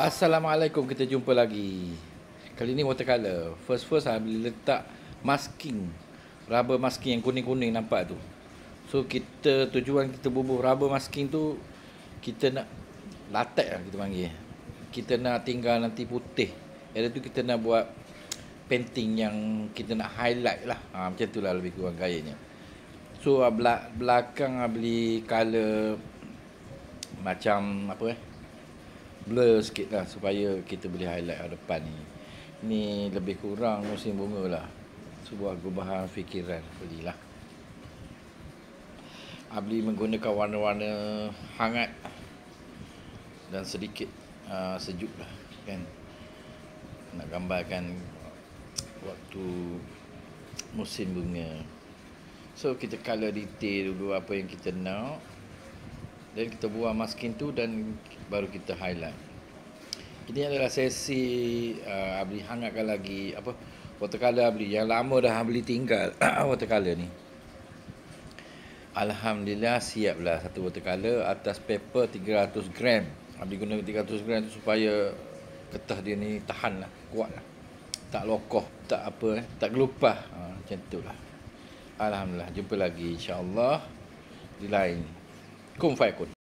Assalamualaikum, kita jumpa lagi. Kali ni watercolor. First boleh letak masking, rubber masking yang kuning-kuning nampak tu. So tujuan kita bubuh rubber masking tu, kita nak latex lah kita panggil. Kita nak tinggal nanti putih. Ada tu kita nak buat painting yang kita nak highlight lah. Macam tu lah lebih kurang gayanya. So belakang beli color macam blur sikit lah supaya kita boleh highlight depan ni. Ni lebih kurang musim bunga lah. Sebuah gubahan fikiran belilah. Beli menggunakan warna-warna hangat dan sedikit sejuk lah kan. Nak gambarkan waktu musim bunga. So kita color detail dulu apa yang kita nak. Dan kita buang masking tu dan baru kita highlight. Ini adalah sesi beli hangatkan lagi watercolor beli. Yang lama dah beli tinggal watercolor ni. Alhamdulillah siaplah satu watercolor atas paper 300 gram. Beli guna 300 gram tu supaya kertas dia ni tahan lah, kuat lah. Tak lokoh, tak tak gelupah. Macam tu lah. Alhamdulillah, jumpa lagi insya-Allah di lain. Kum fayakun.